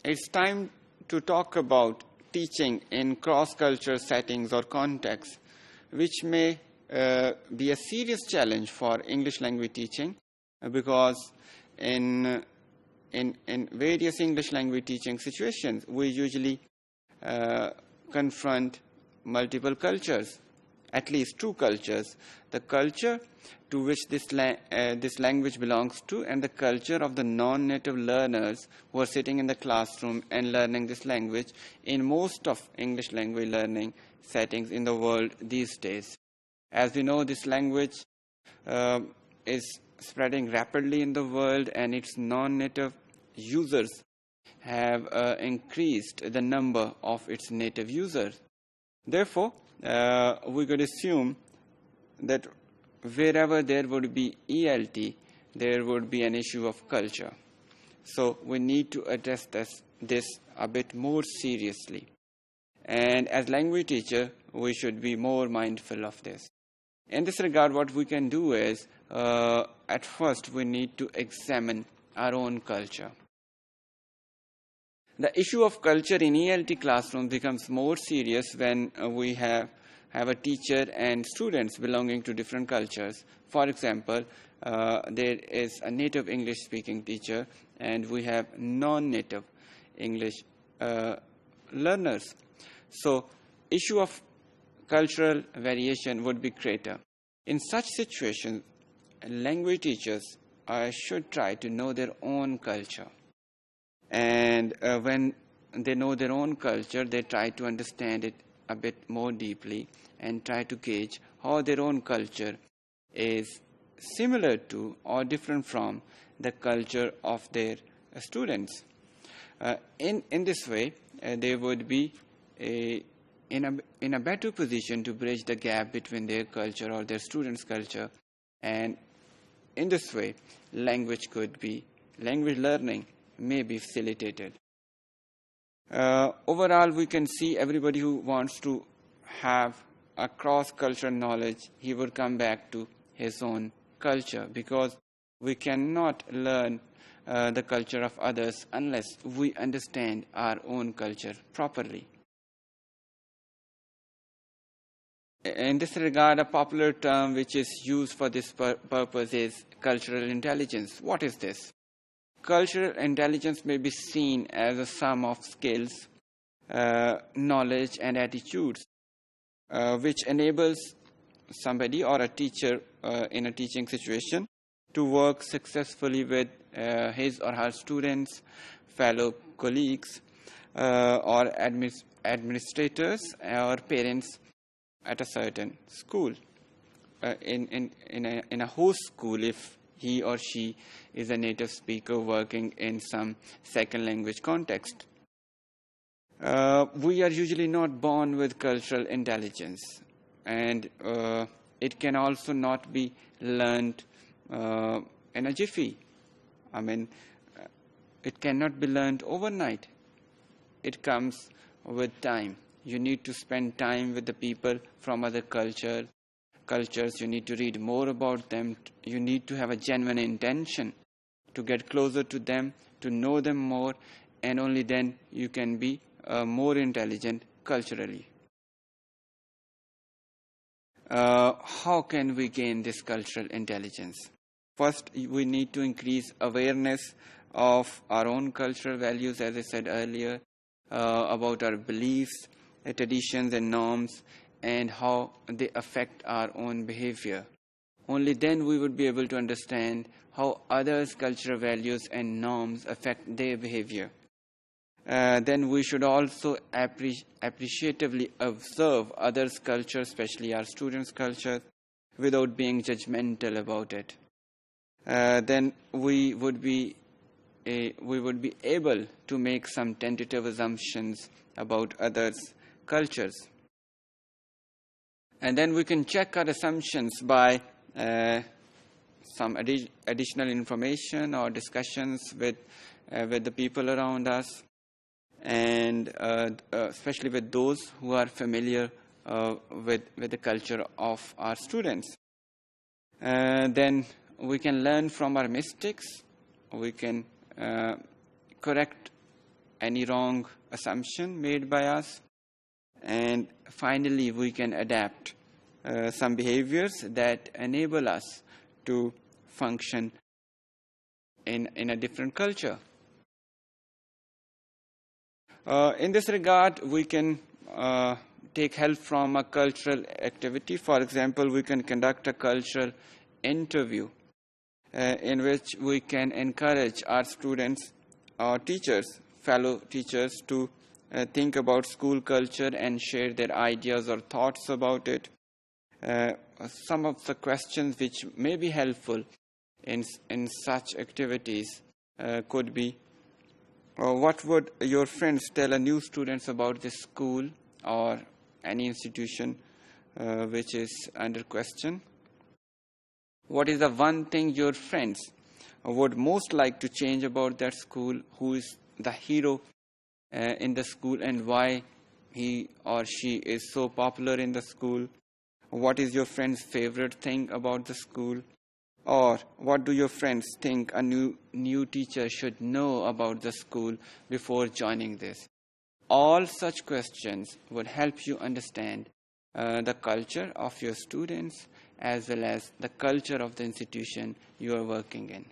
it's time to talk about teaching in cross-cultural settings or contexts, which may be a serious challenge for English language teaching, because in various English language teaching situations, we usually confront multiple cultures, at least two cultures: the culture to which this language belongs to, and the culture of the non-native learners who are sitting in the classroom and learning this language in most of English language learning settings in the world these days. As we know, this language is spreading rapidly in the world, and its non-native users have increased the number of its native users. Therefore, we could assume that wherever there would be ELT, there would be an issue of culture. So we need to address this a bit more seriously. And as language teacher, we should be more mindful of this. In this regard, what we can do is, at first, we need to examine our own culture. The issue of culture in ELT classrooms becomes more serious when we have a teacher and students belonging to different cultures. For example, there is a native English-speaking teacher, and we have non-native English learners. So, issue of cultural variation would be greater. In such situations, language teachers should try to know their own culture. And when they know their own culture, they try to understand it a bit more deeply and try to gauge how their own culture is similar to or different from the culture of their students. In this way, they would be in a better position to bridge the gap between their culture or their students' culture, and in this way, language learning may be facilitated. Overall, we can see everybody who wants to have a cross-cultural knowledge, he would come back to his own culture, because we cannot learn the culture of others unless we understand our own culture properly. In this regard, a popular term which is used for this purpose is cultural intelligence. What is this? Cultural intelligence may be seen as a sum of skills, knowledge, and attitudes, which enables somebody or a teacher in a teaching situation to work successfully with his or her students, fellow colleagues, or administrators or parents at a certain school, in a host school if he or she is a native speaker working in some second language context. We are usually not born with cultural intelligence, and it can also not be learned in a jiffy. I mean, it cannot be learned overnight. It comes with time. You need to spend time with the people from other cultures. You need to read more about them. You need to have a genuine intention to get closer to them, to know them more, and only then you can be more intelligent culturally. How can we gain this cultural intelligence? First, we need to increase awareness of our own cultural values, as I said earlier, about our beliefs, traditions and norms, and how they affect our own behavior. Only then we would be able to understand how others' cultural values and norms affect their behavior. Then we should also appreciatively observe others' culture, especially our students' culture, without being judgmental about it. Then we would be able to make some tentative assumptions about others' cultures. And then we can check our assumptions by some additional information or discussions with the people around us, and especially with those who are familiar with the culture of our students. Then we can learn from our mistakes. We can correct any wrong assumption made by us. And finally, we can adapt some behaviors that enable us to function in a different culture. In this regard, we can take help from a cultural activity. For example, we can conduct a cultural interview in which we can encourage our students, our teachers, fellow teachers to think about school culture and share their ideas or thoughts about it. Some of the questions which may be helpful in such activities could be, what would your friends tell a new students about this school or any institution which is under question? What is the one thing your friends would most like to change about that school? Who is the hero in the school and why he or she is so popular in the school? What is your friend's favorite thing about the school? Or what do your friends think a new teacher should know about the school before joining this? All such questions would help you understand the culture of your students as well as the culture of the institution you are working in.